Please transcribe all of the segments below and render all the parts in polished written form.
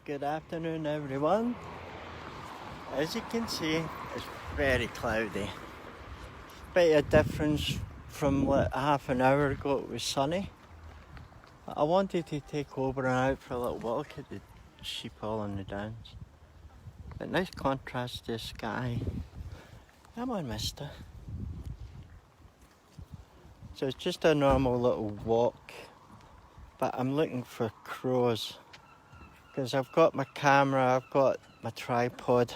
Good afternoon, everyone. As you can see, it's very cloudy. Bit of a difference from like half an hour ago. It was sunny. I wanted to take over and out for a little walk at the sheep all on the downs. But nice contrast to the sky. Come on, mister. So it's just a normal little walk, but I'm looking for crows. Because I've got my camera, I've got my tripod,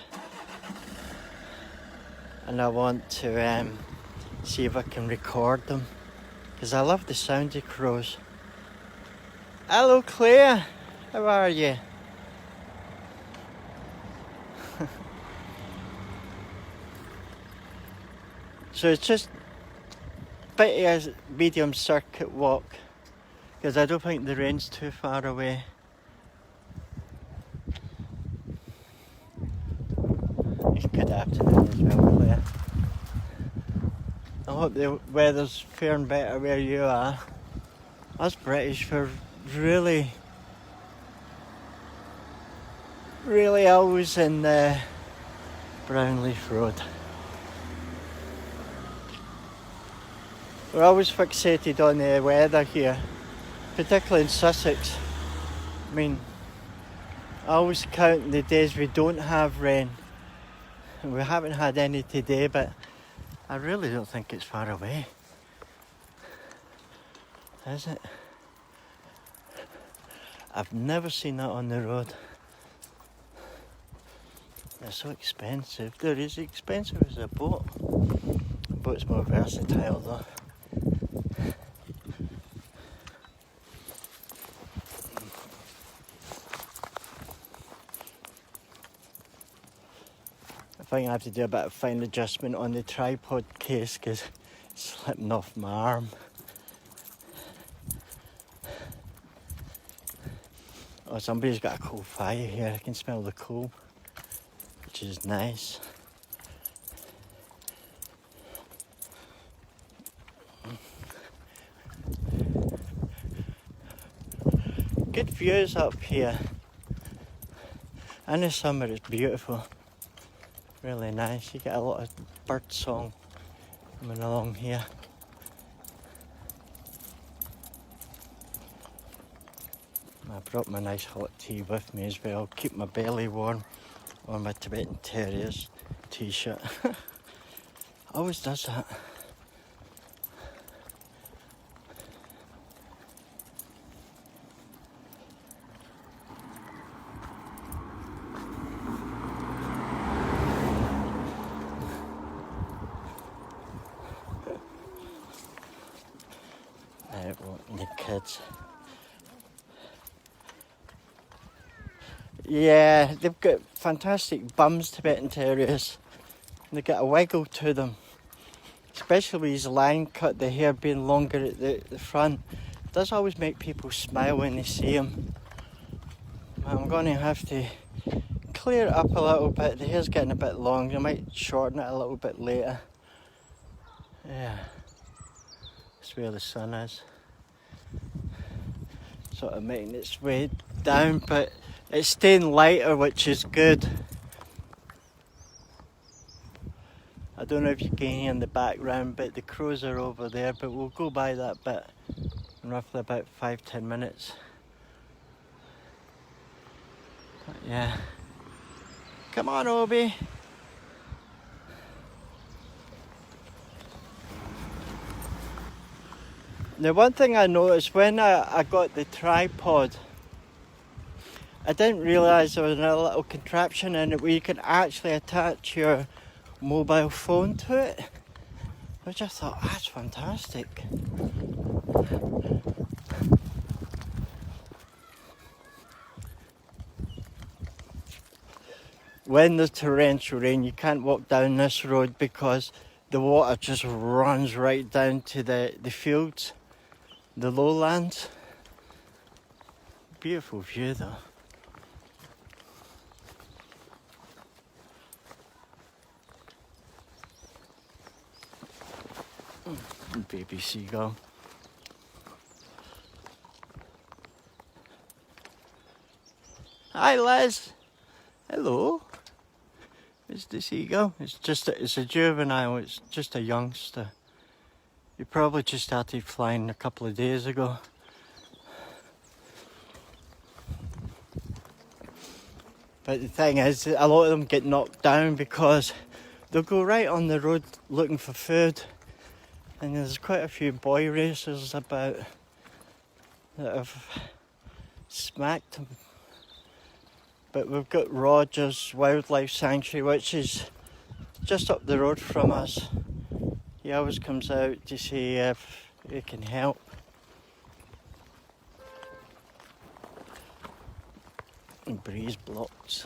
and I want to see if I can record them, because I love the sound of crows. Hello Claire, how are you? So it's just a bit of a medium circuit walk, because I don't think the rain's too far away. Good afternoon as well, Claire. I hope the weather's faring better where you are. Us British, we're really always in Brownleaf Road. We're always fixated on the weather here, particularly in Sussex. I mean, I always count the days we don't have rain. We haven't had any today, but I really don't think it's far away. Is it? I've never seen that on the road. They're so expensive. They're as expensive as a boat. A boat's more versatile though. I think I have to do a bit of fine adjustment on the tripod case because it's slipping off my arm. Oh, somebody's got a coal fire here. I can smell the coal, which is nice. Good views up here. In the summer it's beautiful. Really nice. You get a lot of bird song coming along here. I brought my nice hot tea with me as well. Keep my belly warm on my Tibetan Terriers t-shirt. Always does that. The kids. Yeah, they've got fantastic bums, Tibetan Terriers. They get a wiggle to them. Especially with his line cut, the hair being longer at the front. It does always make people smile when they see him. I'm going to have to clear it up a little bit. The hair's getting a bit long. I might shorten it a little bit later. Yeah. That's where the sun is. Sort of making its way down, but it's staying lighter, which is good. I don't know if you can hear in the background, but the crows are over there, but we'll go by that bit in roughly about 5-10 minutes. But yeah. Come on, Obi. Now, one thing I noticed when I got the tripod, I didn't realise there was a little contraption in it where you can actually attach your mobile phone to it, which I thought, that's fantastic. When there's torrential rain, you can't walk down this road because the water just runs right down to the fields, the lowlands. Beautiful view though. Baby seagull. Hi, Les. Hello. It's the seagull. It's a juvenile. It's just a youngster. He probably just started flying a couple of days ago. But the thing is, a lot of them get knocked down because they'll go right on the road looking for food. And there's quite a few boy racers about that have smacked them. But we've got Rogers Wildlife Sanctuary, which is just up the road from us. He always comes out to see if he can help. And breeze blocks.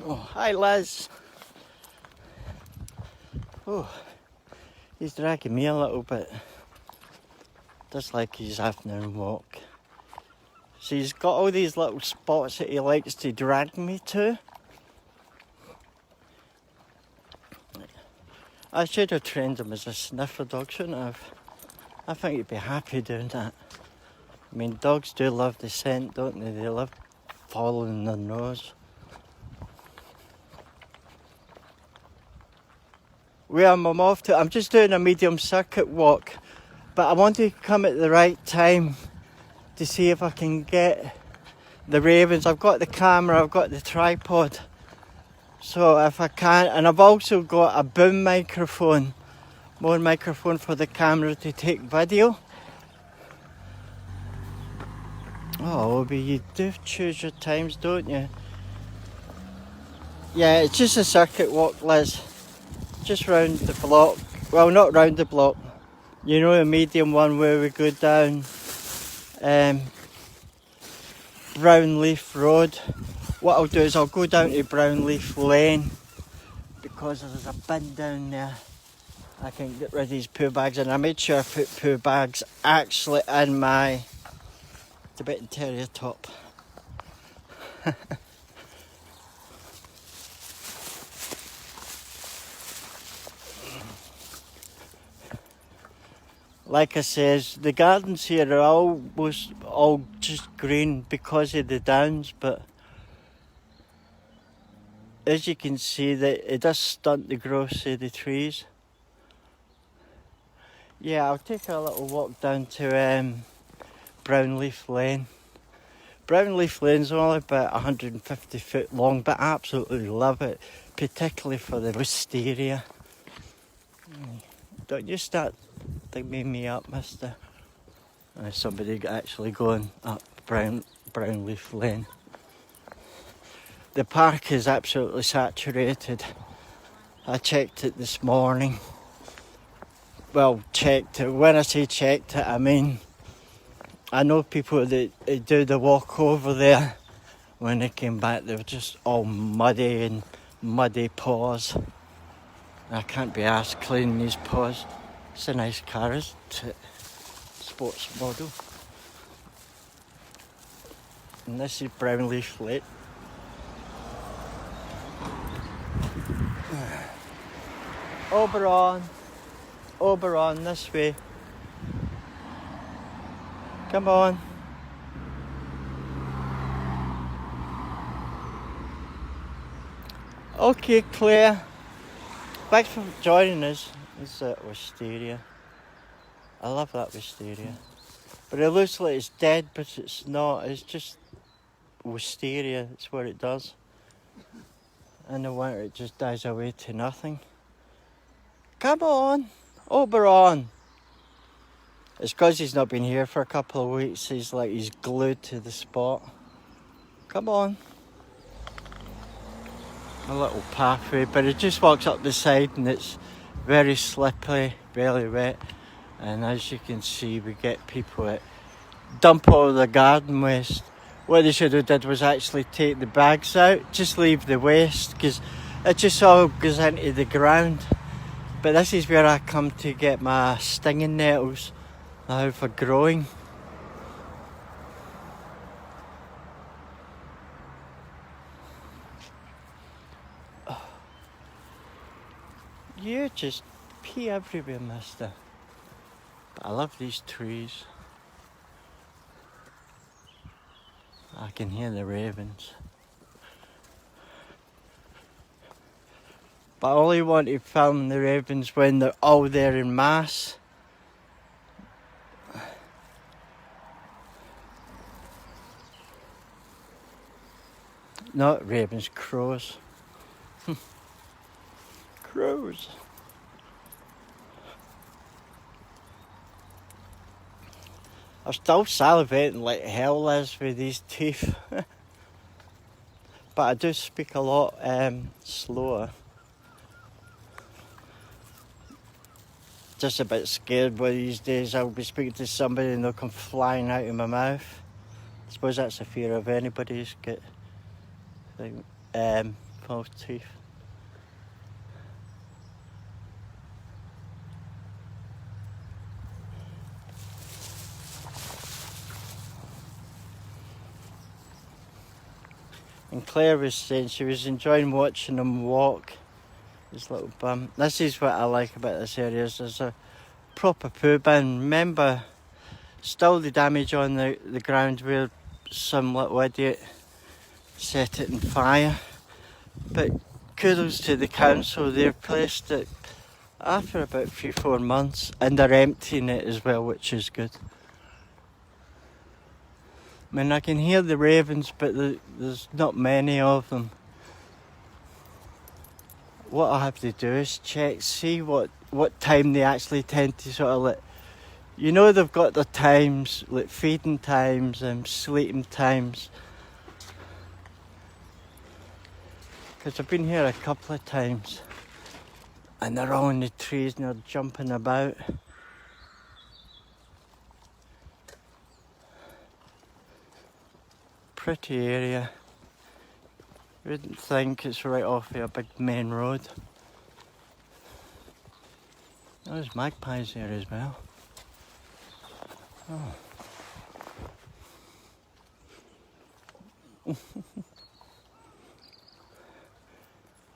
Oh, hi Liz. Oh, he's dragging me a little bit. Just like his afternoon walk. So he's got all these little spots that he likes to drag me to. I should have trained him as a sniffer dog, shouldn't I have? I think he'd be happy doing that. I mean, dogs do love the scent, don't they? They love following their nose. Where I'm off to, I'm just doing a medium circuit walk, but I want to come at the right time to see if I can get the ravens. I've got the camera, I've got the tripod, so if I can, and I've also got a boom microphone, more microphone for the camera to take video. Oh, but you do choose your times, don't you? Yeah, it's just a circuit walk, Liz. Just round the block. Well, not round the block. You know, the medium one where we go down Brownleaf Road. What I'll do is I'll go down to Brownleaf Lane because there's a bin down there. I can get rid of these poo bags, and I made sure I put poo bags actually in my Tibetan Terrier top. Like I says, the gardens here are almost all just green because of the downs, but as you can see, that it does stunt the growth of the trees. Yeah, I'll take a little walk down to Brownleaf Lane. Brownleaf Lane's only about 150 foot long, but I absolutely love it, particularly for the wisteria. Don't you start thinking me up, mister. There's somebody actually going up Brownleaf Lane. The park is absolutely saturated. I checked it this morning. Well, checked it. When I say checked it, I mean, I know people that do the walk over there. When they came back, they were just all muddy and muddy paws. I can't be asked cleaning these paws. It's a nice car, isn't it? Sports model. And this is Brownleaf Lane. Oberon, this way. Come on. Okay, Claire. Thanks for joining us. This is wisteria. I love that wisteria. But it looks like it's dead, but it's not. It's just wisteria. It's what it does. In the winter, it just dies away to nothing. Come on, Oberon. It's because he's not been here for a couple of weeks. He's glued to the spot. Come on. A little pathway, but it just walks up the side and it's very slippery, barely wet. And as you can see, we get people that dump all the garden waste. What they should have did was actually take the bags out, just leave the waste, because it just all goes into the ground. But this is where I come to get my stinging nettles now for growing. You just pee everywhere, mister. But I love these trees. I can hear the ravens. But I only want to film the ravens when they're all there in mass. Not ravens, crows. Crows. I'm still salivating like hell is with these teeth. But I do speak a lot slower. Just a bit scared one of these days I'll be speaking to somebody and they'll come flying out of my mouth. I suppose that's a fear of anybody who's got false teeth. And Claire was saying she was enjoying watching him walk, his little bum. This is what I like about this area, is there's a proper poo bin. Remember, still the damage on the ground where some little idiot set it on fire. But kudos to the council, they've placed it after about 3-4 months and they're emptying it as well, which is good. I mean, I can hear the ravens, but there's not many of them. What I have to do is check, see what time they actually tend to sort of let... You know they've got their times, like feeding times and sleeping times. Because I've been here a couple of times. And they're all in the trees and they're jumping about. Pretty area. Wouldn't think it's right off a big main road. There's magpies there as well. Oh.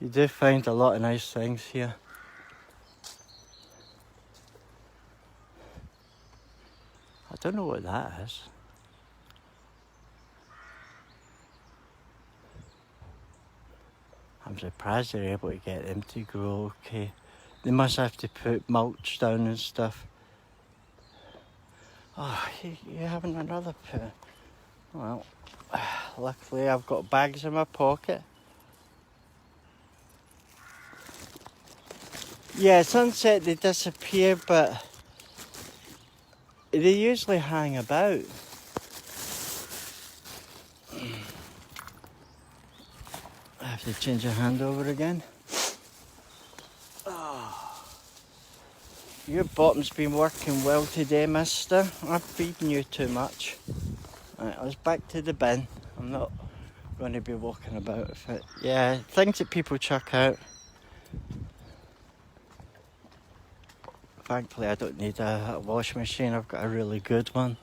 You do find a lot of nice things here. I don't know what that is. I'm surprised they're able to get them to grow okay. They must have to put mulch down and stuff. Oh, you're having another poo. Well, luckily I've got bags in my pocket. Yeah, sunset they disappear, but they usually hang about. I have to change your hand over again. Oh. Your bottom's been working well today, mister. I'm feeding you too much. Right, let's back to the bin. I'm not going to be walking about with it. Yeah, things that people chuck out. Thankfully I don't need a washing machine, I've got a really good one.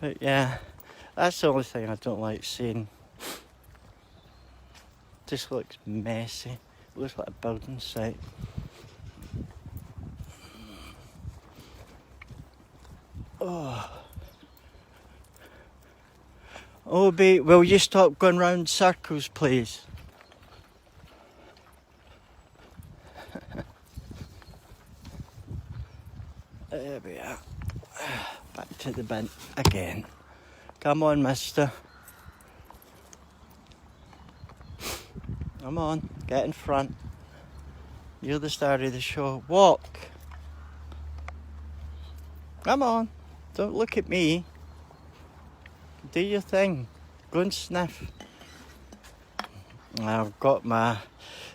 But yeah, that's the only thing I don't like seeing. Just looks messy. It looks like a building site. Oh. Obie, will you stop going round circles, please? There we are. Back to the bin again. Come on, mister. Come on, get in front. You're the star of the show. Walk. Come on, don't look at me. Do your thing. Go and sniff. I've got my...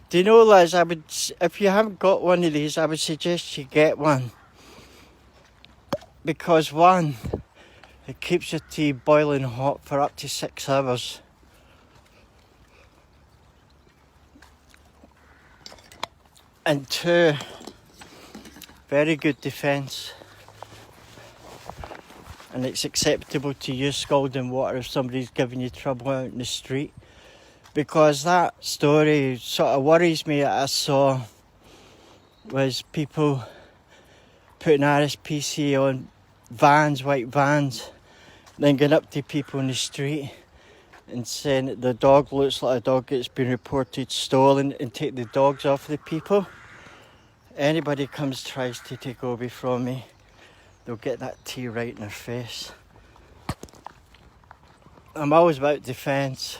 Do you know, Liz, if you haven't got one of these, I would suggest you get one. Because one, it keeps your tea boiling hot for up to 6 hours. And 2, very good defence. And it's acceptable to use scalding water if somebody's giving you trouble out in the street. Because that story sort of worries me that I saw was people putting RSPC on vans, white vans, then going up to people in the street and saying that the dog looks like a dog that's been reported stolen, and take the dogs off the people. Anybody tries to take Obi from me, they'll get that tea right in their face. I'm always about defence,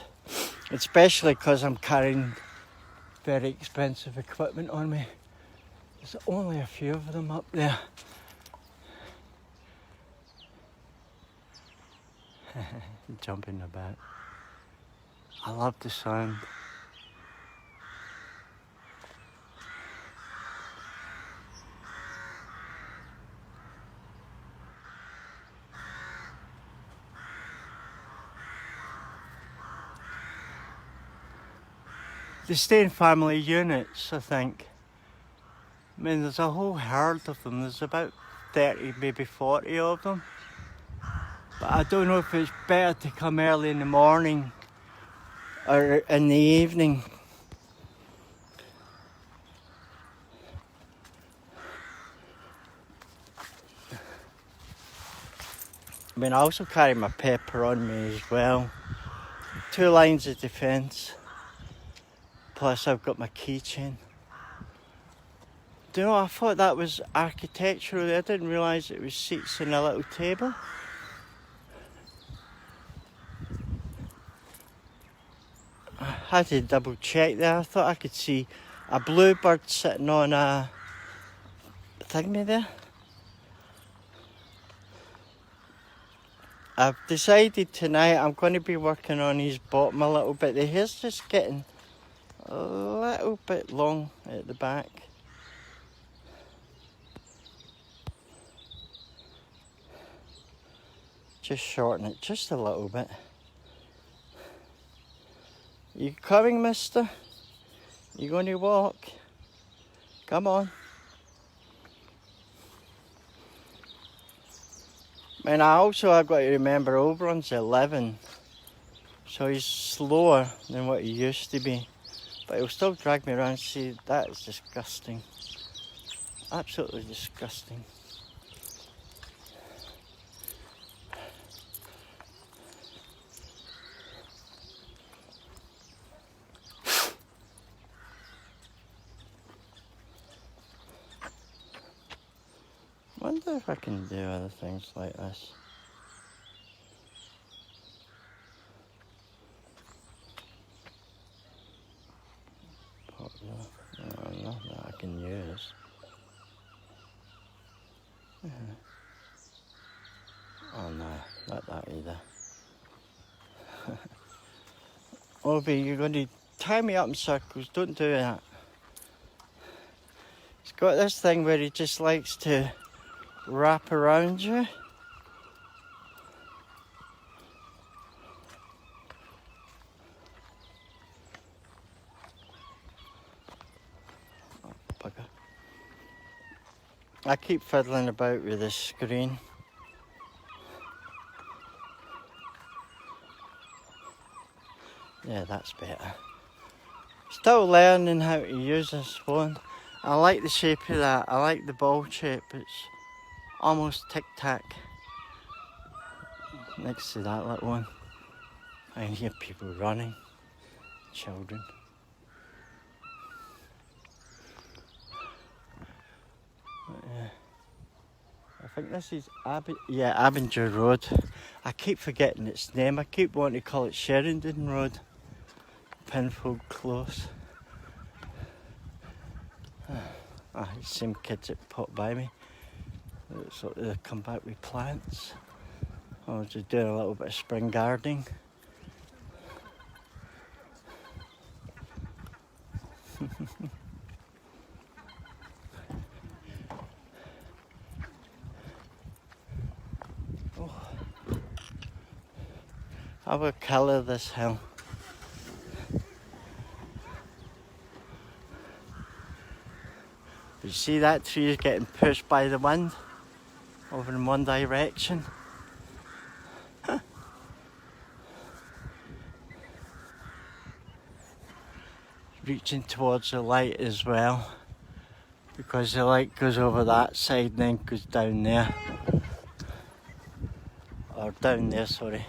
especially because I'm carrying very expensive equipment on me. There's only a few of them up there. Jumping about. I love the sound. They stay in family units, I think. I mean, there's a whole herd of them. There's about 30, maybe 40 of them. But I don't know if it's better to come early in the morning or in the evening. I mean, I also carry my pepper on me as well. 2 lines of defence. Plus I've got my keychain. Do you know, I thought that was architectural. I didn't realise it was seats and a little table. I had to double check there. I thought I could see a bluebird sitting on a thingy there. I've decided tonight I'm going to be working on his bottom a little bit. The hair's just getting a little bit long at the back. Just shorten it just a little bit. You coming, mister? You going to walk? Come on. And I've got to remember Oberon's 11, so he's slower than what he used to be. But he'll still drag me around. See, that is disgusting. Absolutely disgusting. Wonder if I can do other things like this. No, nothing that I can use. Yeah. Oh no, not that either. Obi, you're going to tie me up in circles. Don't do that. He's got this thing where he just likes to wrap around you. Oh, bugger. I keep fiddling about with this screen. Yeah, that's better. Still learning how to use this phone. I like the shape of that. I like the ball shape. It's almost tic-tac. Next to that little one. I can hear people running. Children. But, I think this is Abinger Road. I keep forgetting its name. I keep wanting to call it Sheridan Road. Penfold Close. These same kids that pop by me. So they come back with plants. I was just doing a little bit of spring gardening. Oh. I will colour this hill. You see that tree is getting pushed by the wind over in one direction. Reaching towards the light as well, because the light goes over that side and then goes down there. Or down there, sorry.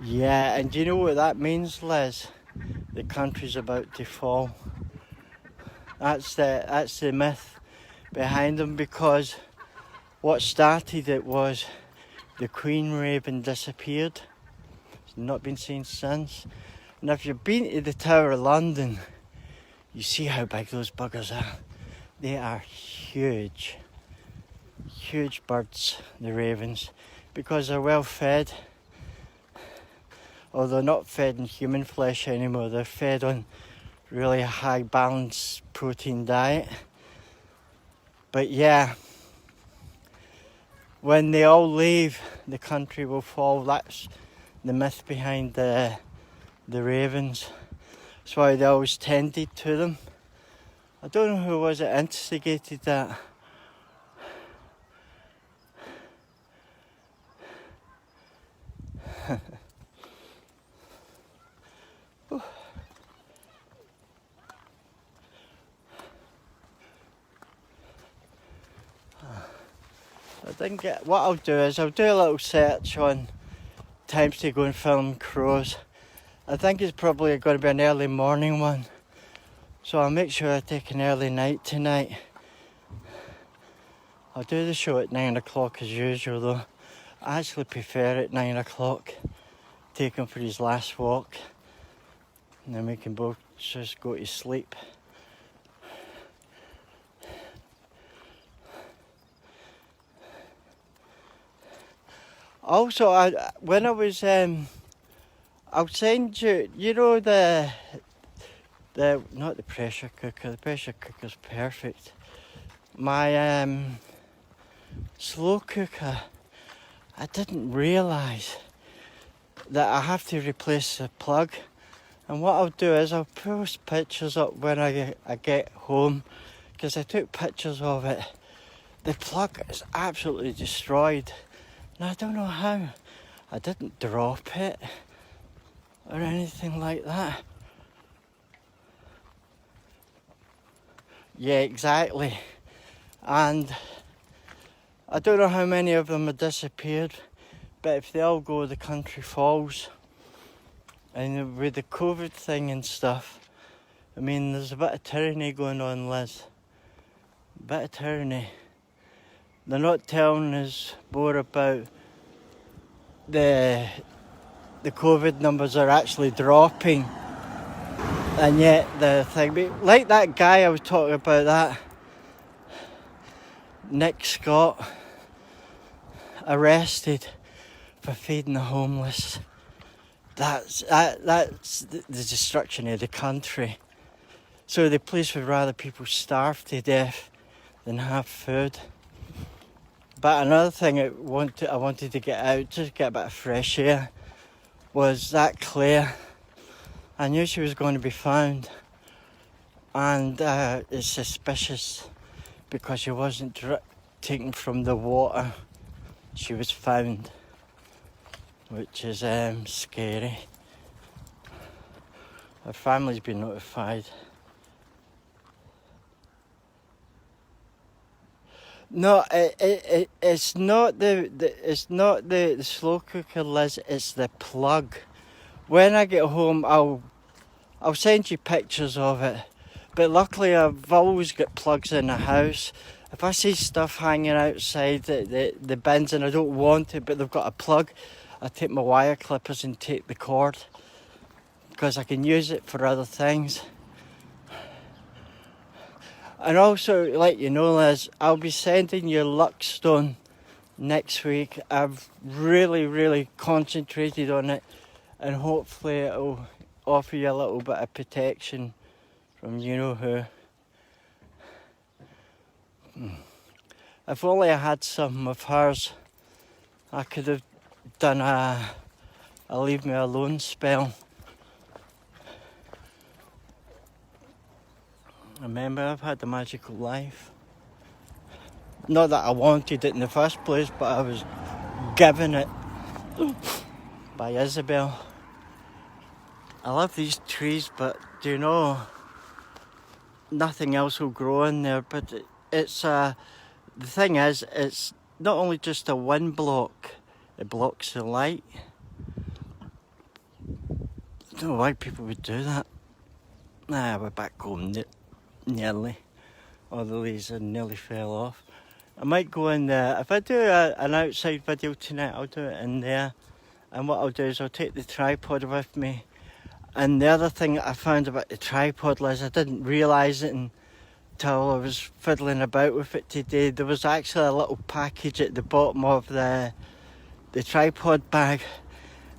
Yeah, and do you know what that means, Liz? The country's about to fall. That's the myth behind them, because what started it was the Queen Raven disappeared. It's not been seen since. And if you've been to the Tower of London, you see how big those buggers are. They are huge. Huge birds, the ravens, because they're well fed. Although not fed in human flesh anymore, they're fed on really high balanced protein diet. But yeah, when they all leave, the country will fall. That's the myth behind the ravens. That's why they always tended to them. I don't know who was it instigated that. I didn't get. What I'll do is I'll do a little search on times to go and film crows. I think it's probably going to be an early morning one, so I'll make sure I take an early night tonight. I'll do the show at 9 o'clock as usual though. I actually prefer at 9 o'clock. Take him for his last walk, and then we can both just go to sleep. Also, when I was, I'll send you, you know not the pressure cooker, the pressure cooker's perfect. My slow cooker, I didn't realise that I have to replace the plug. And what I'll do is I'll post pictures up when I get home, because I took pictures of it. The plug is absolutely destroyed. And I don't know how. I didn't drop it or anything like that. Yeah, exactly. And I don't know how many of them have disappeared, but if they all go, the country falls. And with the COVID thing and stuff, I mean, there's a bit of tyranny going on, Liz. A bit of tyranny. They're not telling us more about the COVID numbers are actually dropping, and yet the thing, like that guy I was talking about, that Nick Scott, arrested for feeding the homeless. That's the destruction of the country. So the police would rather people starve to death than have food. But another thing I wanted to get out, just get a bit of fresh air, was that Claire. I knew she was going to be found, and it's suspicious because she wasn't taken from the water. She was found, which is scary. Her family's been notified. No, it's not the slow cooker, Liz. It's the plug. When I get home, I'll send you pictures of it. But luckily, I've always got plugs in the house. If I see stuff hanging outside the bins and I don't want it, but they've got a plug, I take my wire clippers and take the cord, because I can use it for other things. And also, like you know, Liz, I'll be sending you Luckstone next week. I've really concentrated on it, and hopefully it'll offer you a little bit of protection from you know who. If only I had some of hers, I could have done a leave me alone spell. Remember, I've had a magical life. Not that I wanted it in the first place, but I was given it by Isabel. I love these trees, but do you know, nothing else will grow in there. But it's the thing is, it's not only just a wind block, it blocks the light. I don't know why people would do that. Nah, we're back home nearly. All the leaves nearly fell off. I might go in there. If I do an outside video tonight, I'll do it in there. And what I'll do is I'll take the tripod with me. And the other thing I found about the tripod, Liz, I didn't realise it until I was fiddling about with it today. There was actually a little package at the bottom of the tripod bag.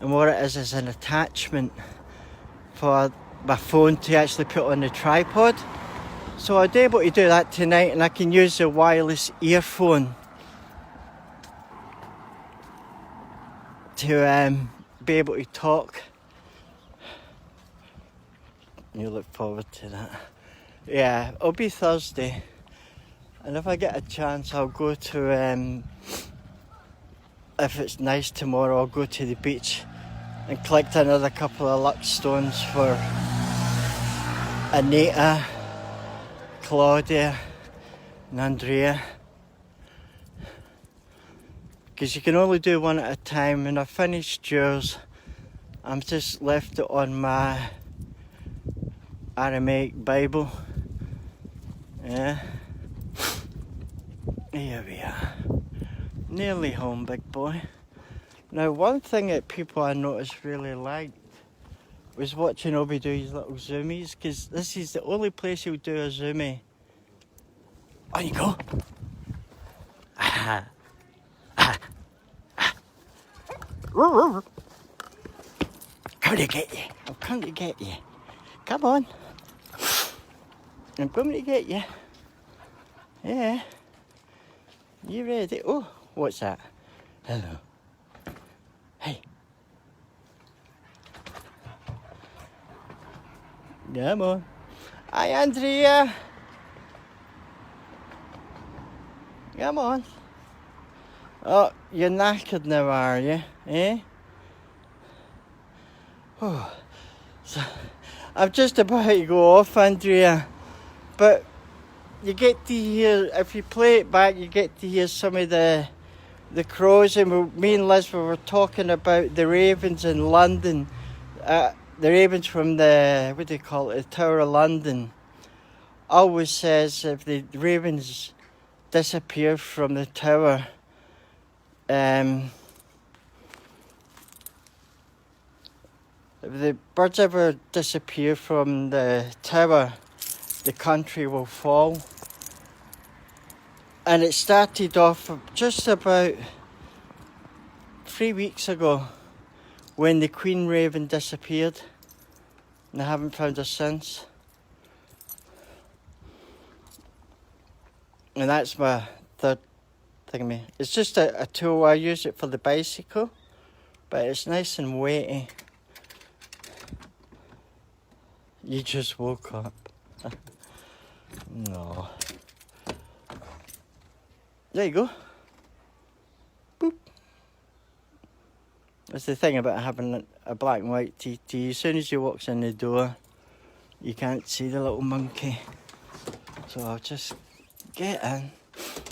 And what it is an attachment for my phone to actually put on the tripod. So I'll be able to do that tonight, and I can use the wireless earphone to be able to talk. You look forward to that. Yeah, it'll be Thursday, and if I get a chance, I'll go to, if it's nice tomorrow, I'll go to the beach and collect another couple of luck stones for Anita, Claudia and Andrea, because you can only do one at a time. And I finished yours, I'm just left it on my Aramaic Bible. Yeah, here we are, nearly home, big boy. Now, one thing that people I noticed really liked was watching Obi do his little zoomies, because this is the only place he'll do a zoomie. On you go. Come to get you. I'll come to get you. Come on. I'm coming to get you. Yeah. You ready? Oh, what's that? Hello. Hey. Come on. Hi, Andrea. Come on. Oh, you're knackered now, are you? Eh? Oh. So, I'm just about to go off, Andrea. But you get to hear, if you play it back, you get to hear some of the crows. And me and Liz were talking about the ravens in London. The ravens from the, what do you call it, the Tower of London. Always says if the ravens disappear from the tower, if the birds ever disappear from the tower, the country will fall. And it started off just about 3 weeks ago when the queen raven disappeared, and I haven't found her since. And that's my third thingy. It's just a tool. I use it for the bicycle, but it's nice and weighty. You just woke up. No. There you go. Boop. That's the thing about having a black and white TT. As soon as you walk in the door, you can't see the little monkey. So I'll just get in.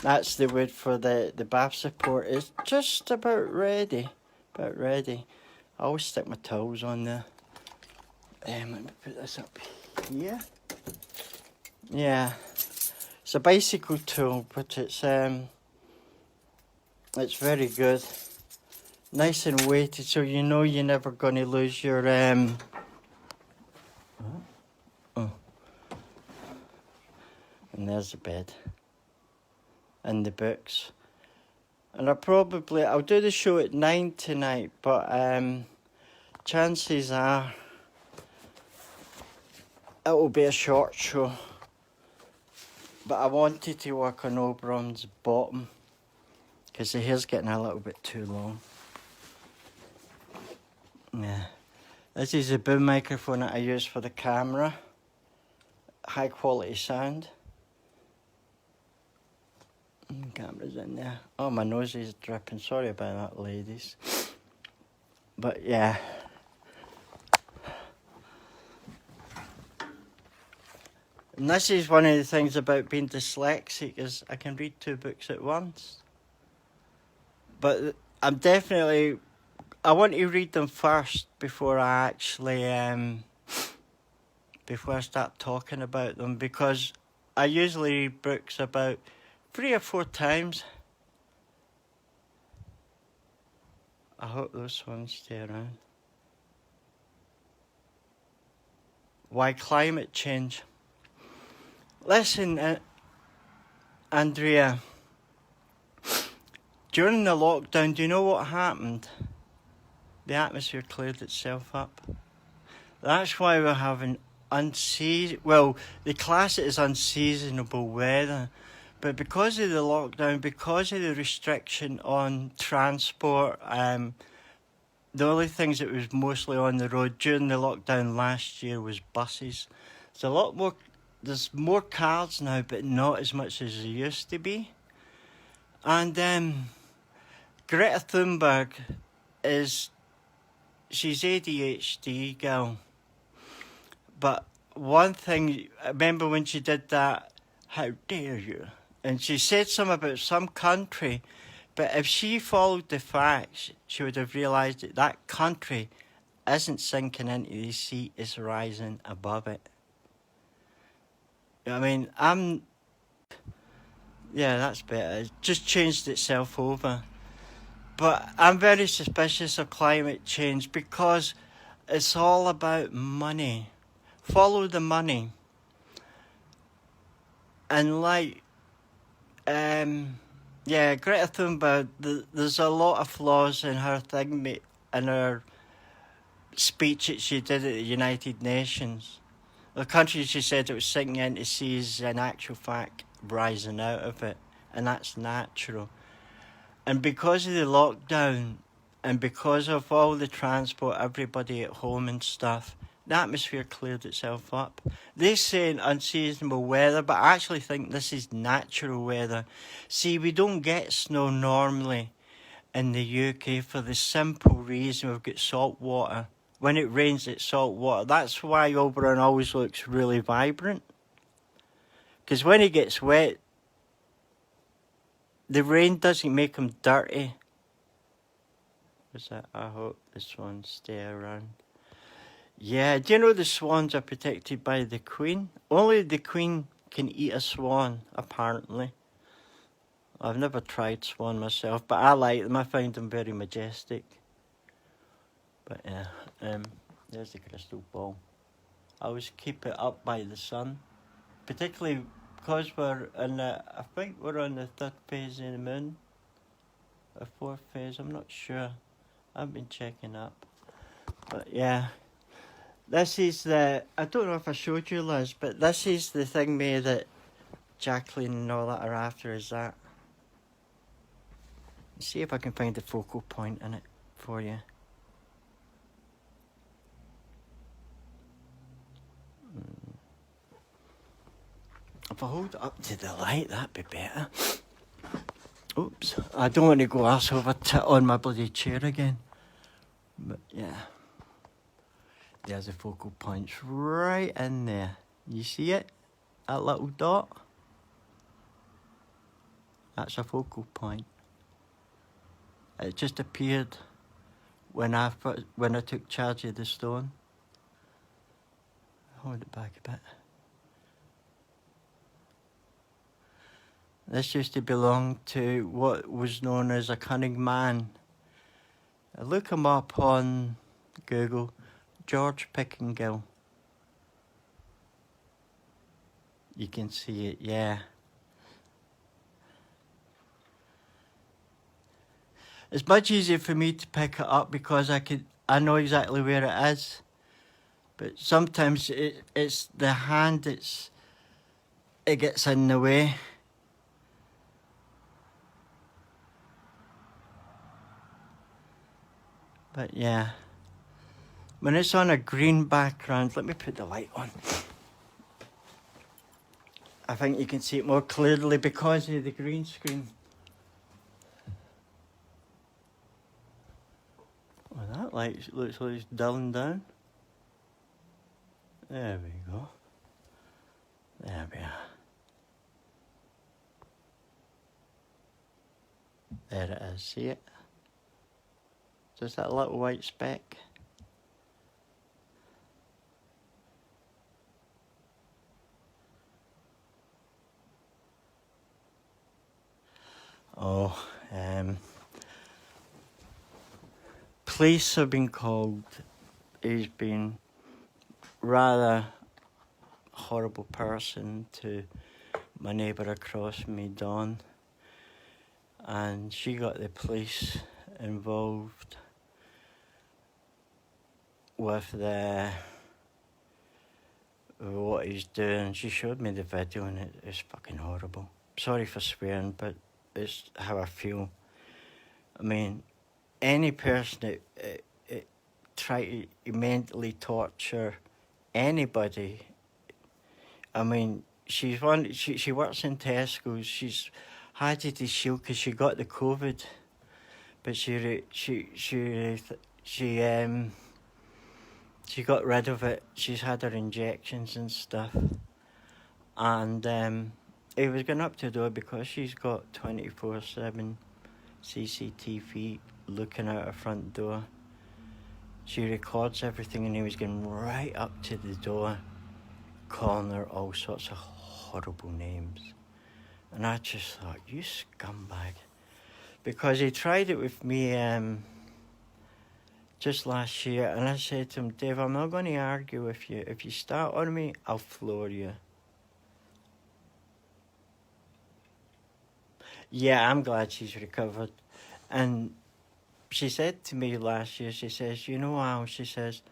That's the wood for the bath support. It's just about ready. About ready. I always stick my towels on there. Let me put this up here. Yeah. It's a bicycle tool, but it's very good. Nice and weighted, so you know you're never going to lose your oh. And there's the bed. And the books. And I'll do the show at 9 tonight, but chances are it will be a short show. But I wanted to work on Oberon's bottom, because the hair's getting a little bit too long. Yeah. This is a boom microphone that I use for the camera. High quality sound. Camera's in there. Oh, my nose is dripping. Sorry about that, ladies. But yeah. And this is one of the things about being dyslexic, is I can read 2 books at once. But I want to read them first before I actually, before I start talking about them, because I usually read books about 3 or 4 times. I hope those ones stay around. Why climate change? Listen, Andrea, during the lockdown, do you know what happened? The atmosphere cleared itself up. That's why we're having they class it as unseasonable weather. But because of the lockdown, because of the restriction on transport, the only things that was mostly on the road during the lockdown last year was buses. There's more cars now, but not as much as there used to be. And Greta Thunberg she's ADHD girl. But one thing, I remember when she did that, how dare you? And she said something about some country, but if she followed the facts, she would have realised that that country isn't sinking into the sea, it's rising above it. I mean, yeah, that's better. It just changed itself over. But I'm very suspicious of climate change because it's all about money. Follow the money. And Greta Thunberg, there's a lot of flaws in her in her speech that she did at the United Nations. The country she said it was sinking into sea is in actual fact rising out of it, and that's natural. And because of the lockdown, and because of all the transport, everybody at home and stuff, the atmosphere cleared itself up. They say unseasonable weather, but I actually think this is natural weather. See, we don't get snow normally in the UK for the simple reason we've got salt water. When it rains, it's salt water. That's why Oberon always looks really vibrant. Because when it gets wet, the rain doesn't make him dirty. What's that? I hope the swans stay around. Yeah, do you know the swans are protected by the Queen? Only the Queen can eat a swan, apparently. I've never tried swan myself, but I like them. I find them very majestic. But yeah, there's the crystal ball. I always keep it up by the sun, particularly because I think we're on the 3rd phase of the moon, or 4th phase, I'm not sure. I've been checking up. But yeah, this is I don't know if I showed you, Liz, but this is the thing that Jacqueline and all that are after, is that. Let's see if I can find the focal point in it for you. If I hold it up to the light, that'd be better. Oops, I don't want to go arse over on my bloody chair again. But yeah, there's the focal points right in there. You see it? That little dot? That's a focal point. It just appeared when I took charge of the stone. Hold it back a bit. This used to belong to what was known as a cunning man. Look him up on Google, George Pickingill. You can see it, yeah. It's much easier for me to pick it up because I know exactly where it is. But sometimes it's the hand it gets in the way. But yeah, when it's on a green background, let me put the light on. I think you can see it more clearly because of the green screen. Well, that light looks like it's dulling down. There we go. There we are. There it is, see it? Just that little white speck. Oh, police have been called. He's been rather horrible person to my neighbour across from me, Dawn, and she got the police involved with what he's doing. She showed me the video and it's fucking horrible. Sorry for swearing, but it's how I feel. I mean, any person that try to mentally torture anybody. I mean, she works in Tesco's. She's had to shield because she got the COVID, but she got rid of it. She's had her injections and stuff, and he was going up to the door because she's got 24/7 CCTV looking out her front door. She records everything, and he was going right up to the door, calling her all sorts of horrible names. And I just thought, you scumbag. Because he tried it with me just last year, and I said to him, Dave, I'm not going to argue with you. If you start on me, I'll floor you. Yeah, I'm glad she's recovered. And she said to me last year, she says, you know how, she says,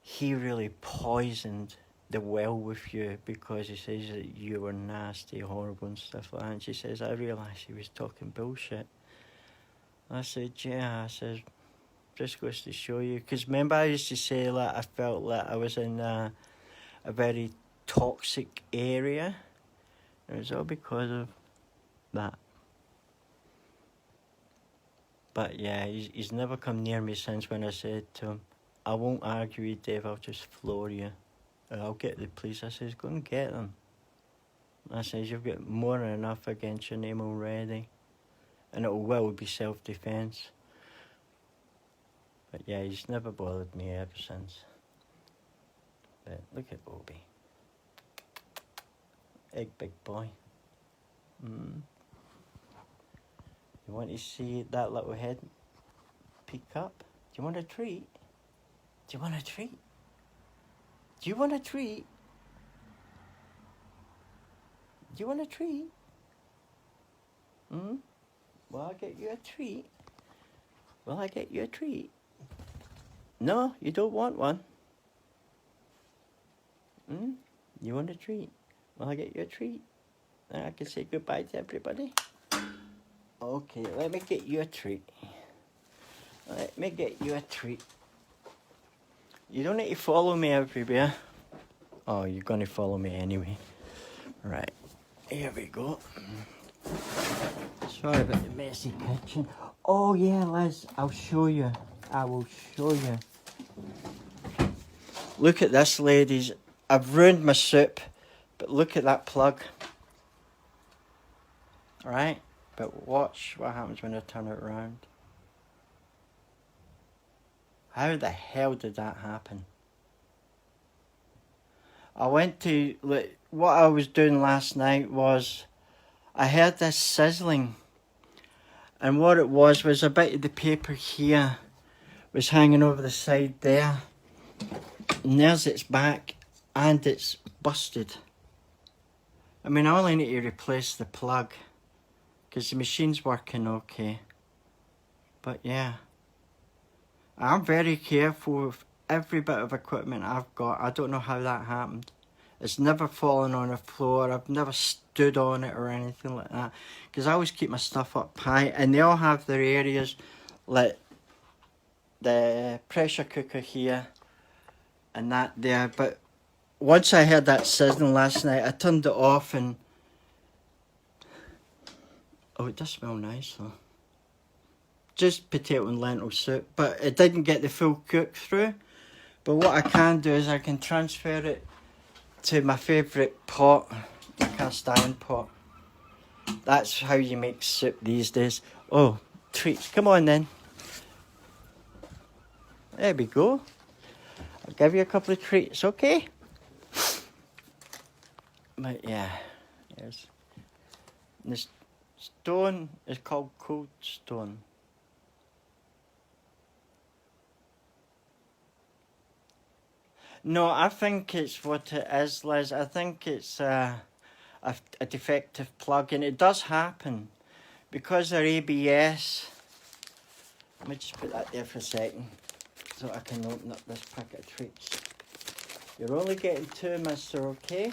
he really poisoned the well with you because he says that you were nasty, horrible and stuff like that. And she says, I realised he was talking bullshit. I said, yeah, I said, just goes to show you. Because remember I used to say that I felt like I was in a very toxic area. It was all because of that. But yeah, he's never come near me since when I said to him, I won't argue with Dave, I'll just floor you. I'll get the police. I says, go and get them. I says, you've got more than enough against your name already. And it will be self-defence. But yeah, he's never bothered me ever since. But look at Bobby. Big boy. You want to see that little head peek up? Do you want a treat? Do you want a treat? Do you want a treat? Do you want a treat? Well, I'll get you a treat. Will I get you a treat? No, you don't want one. You want a treat? Will I get you a treat? Then I can say goodbye to everybody. Okay, let me get you a treat. Let me get you a treat. You don't need to follow me everywhere. Oh, you're going to follow me anyway. Right, here we go. Sorry about the messy kitchen. Oh yeah, Liz, I'll show you. I will show you. Look at this, ladies. I've ruined my soup, but look at that plug. Right? But watch what happens when I turn it around. How the hell did that happen? I went to, what I was doing last night was, I heard this sizzling. And what it was a bit of the paper here was hanging over the side there. And there's its back, and it's busted. I mean, I only need to replace the plug, because the machine's working okay. But yeah, I'm very careful with every bit of equipment I've got. I don't know how that happened. It's never fallen on the floor. I've never stood on it or anything like that. Because I always keep my stuff up high. And they all have their areas, like the pressure cooker here and that there. But once I heard that sizzling last night, I turned it off and... Oh, it does smell nice though. Just potato and lentil soup, but it didn't get the full cook through. But what I can do is I can transfer it to my favourite pot, the cast iron pot. That's how you make soup these days. Oh, treats. Come on then. There we go. I'll give you a couple of treats, okay? But yeah, yes. This stone is called cold stone. No, I think it's what it is, Liz. I think it's a defective plug, and it does happen because they're ABS. Let me just put that there for a second so I can open up this packet of treats. You're only getting 2, mister, okay?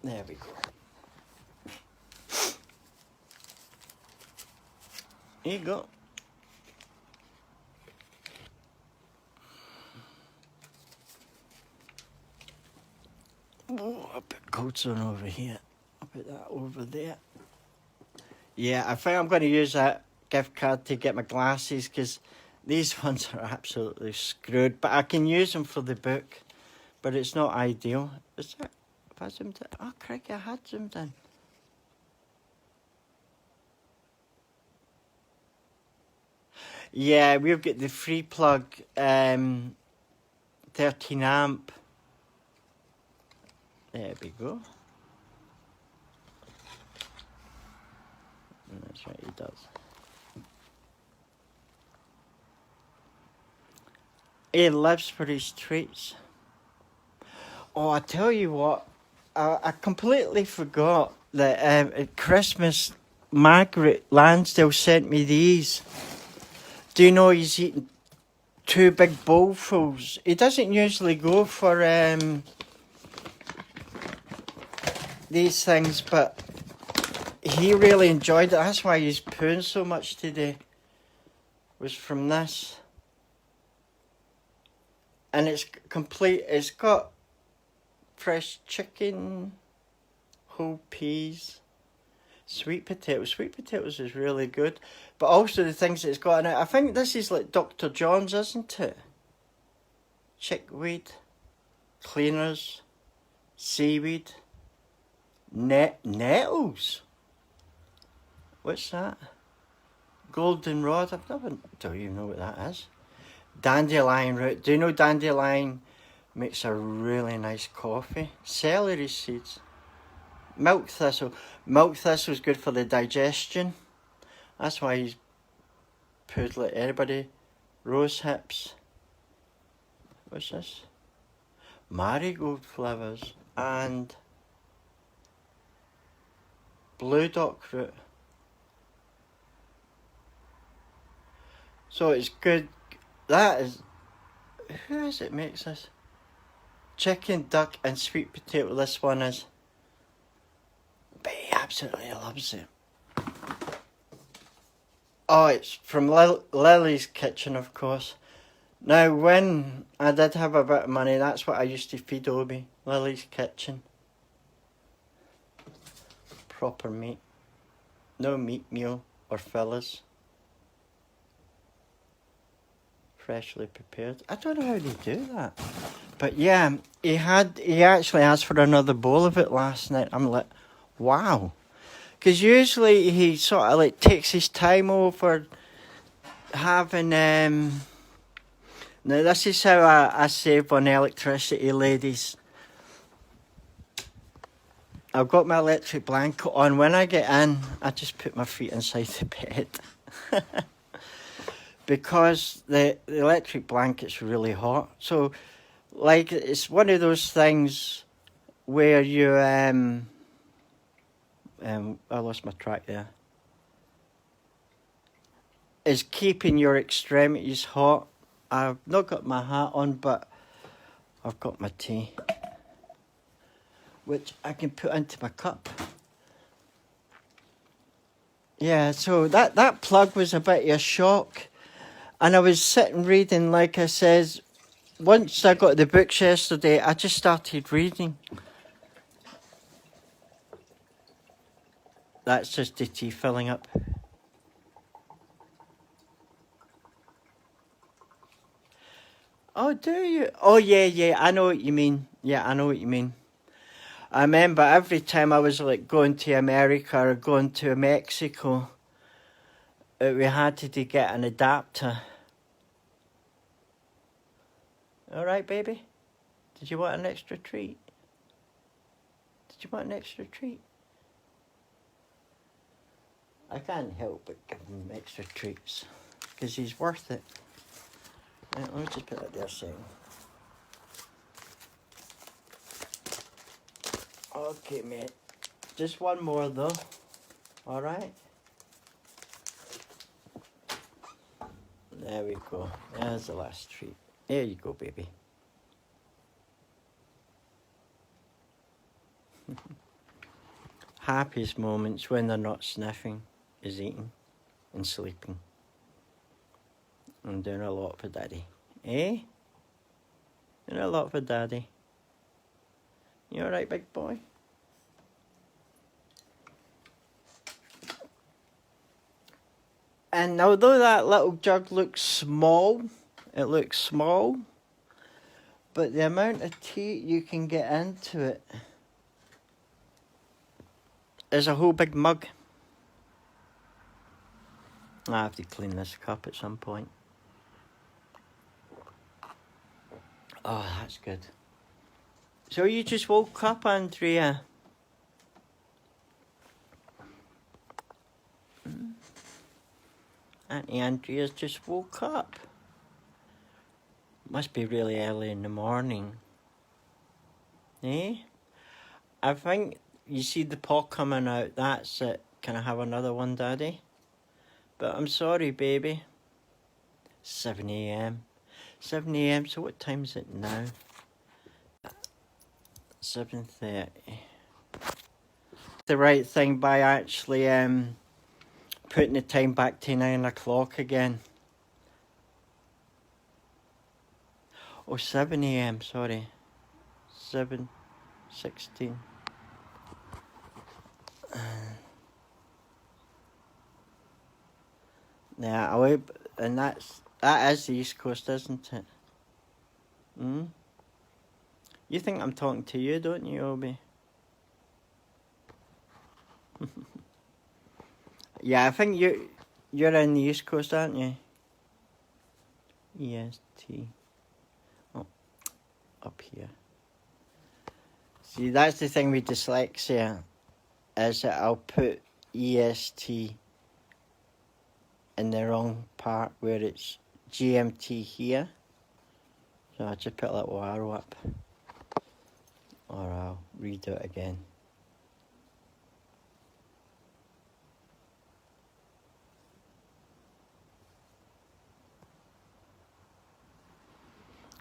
There we go. Here you go. Oh, I'll put coats on over here. I'll put that over there. Yeah, I think I'm going to use that gift card to get my glasses because these ones are absolutely screwed. But I can use them for the book, but it's not ideal. Is that? If I zoomed in? Oh, crikey, I had zoomed in. Yeah, we've got the free plug 13 amp. There we go. And that's right, he does. He lives for his treats. Oh, I tell you what, I completely forgot that at Christmas, Margaret Lansdale sent me these. Do you know he's eating 2 big bowlfuls? He doesn't usually go for these things, but he really enjoyed it. That's why he's pooing so much today. Was from this. And it's complete. It's got fresh chicken, whole peas, sweet potatoes. Sweet potatoes is really good. But also the things that it's got in it. I think this is like Dr. John's, isn't it? Chickweed, cleaners, seaweed, nettles. What's that? Goldenrod. Don't even know what that is. Dandelion root. Do you know dandelion makes a really nice coffee? Celery seeds. Milk thistle. Milk thistle is good for the digestion. That's why he's put like anybody. Rose hips. What's this? Marigold flowers and blue dock root. So it's good. That is, who is it makes this? Chicken, duck and sweet potato, this one is. But he absolutely loves it. Oh, it's from Lily's Kitchen, of course. Now, when I did have a bit of money, that's what I used to feed Obi. Lily's Kitchen. Proper meat. No meat meal or fillers. Freshly prepared. I don't know how they do that. But yeah, he actually asked for another bowl of it last night. I'm like, wow. Because usually he sort of like takes his time over having now this is how I save on electricity, ladies. I've got my electric blanket on. When I get in, I just put my feet inside the bed. Because the electric blanket's really hot. So, like, it's one of those things where you, I lost my track there. Is keeping your extremities hot. I've not got my hat on, but I've got my tea, which I can put into my cup. Yeah, so that plug was a bit of a shock. And I was sitting reading, like I says, once I got the books yesterday, I just started reading. That's just the tea filling up. Oh, do you? Oh, yeah, I know what you mean. Yeah, I know what you mean. I remember every time I was like going to America or going to Mexico, we had to get an adapter. All right, baby? Did you want an extra treat? Did you want an extra treat? I can't help but give him extra treats because he's worth it. Right, let me just put that there a second. Okay, mate. Just one more though. All right. There we go. There's the last treat. There you go, baby. Happiest moments when they're not sniffing is eating and sleeping. I'm doing a lot for daddy. Eh? Doing a lot for daddy. You alright, big boy? And although that little jug looks small, but the amount of tea you can get into it is a whole big mug. I have to clean this cup at some point. Oh, that's good. So you just woke up, Andrea? Auntie Andrea's just woke up. Must be really early in the morning. Eh? I think you see the pot coming out. That's it. Can I have another one, Daddy? But I'm sorry, baby. 7 a.m. 7 a.m. So what time is it now? 7:30. The right thing by actually putting the time back to 9 o'clock again. Oh, 7 a.m. Sorry. 7:16. Yeah, and that is the East Coast, isn't it? Hmm? You think I'm talking to you, don't you, Obi? Yeah, I think you're in the East Coast, aren't you? EST. Oh, up here. See, that's the thing with dyslexia, is that I'll put EST in the wrong part where it's GMT here. So I'll just put a little arrow up. Or I'll redo it again.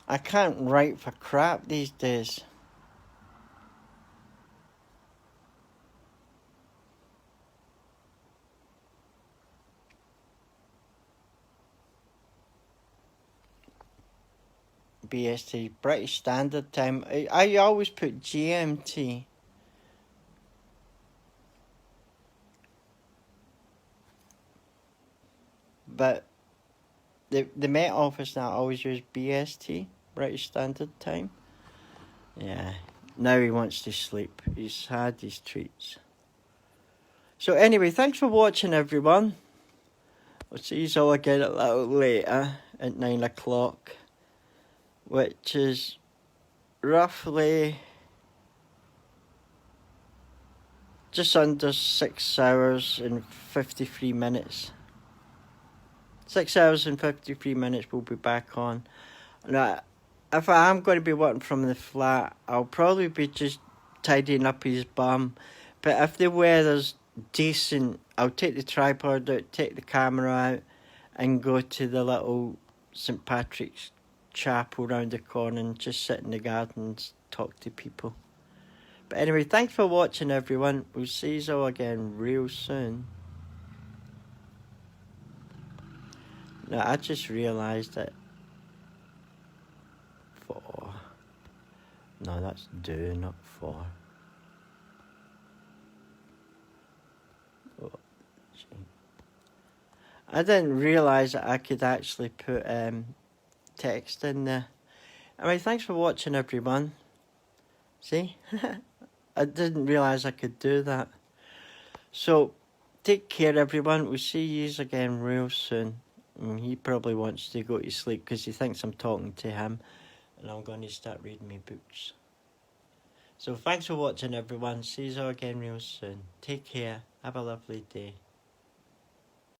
I can't write for crap these days. BST, British Standard Time. I always put GMT. But the Met Office now always use BST, British Standard Time. Yeah, now he wants to sleep. He's had his treats. So anyway, thanks for watching, everyone. I'll see you all again a little later at 9 o'clock, which is roughly just under 6 hours and 53 minutes. 6 hours and 53 minutes we'll be back on. Now, if I am going to be working from the flat, I'll probably be just tidying up his bum. But if the weather's decent, I'll take the tripod out, take the camera out, and go to the little St. Patrick's chapel round the corner and just sit in the gardens, talk to people. But anyway, thanks for watching, everyone. We'll see you all again real soon. Now, I just realised that no, that's do, not for. Oh, I didn't realise that I could actually put text in there. Anyway, thanks for watching, everyone. See? I didn't realise I could do that. So, take care, everyone. We'll see you again real soon. He probably wants to go to sleep because he thinks I'm talking to him. And I'm going to start reading my books. So, thanks for watching, everyone. See you again real soon. Take care. Have a lovely day.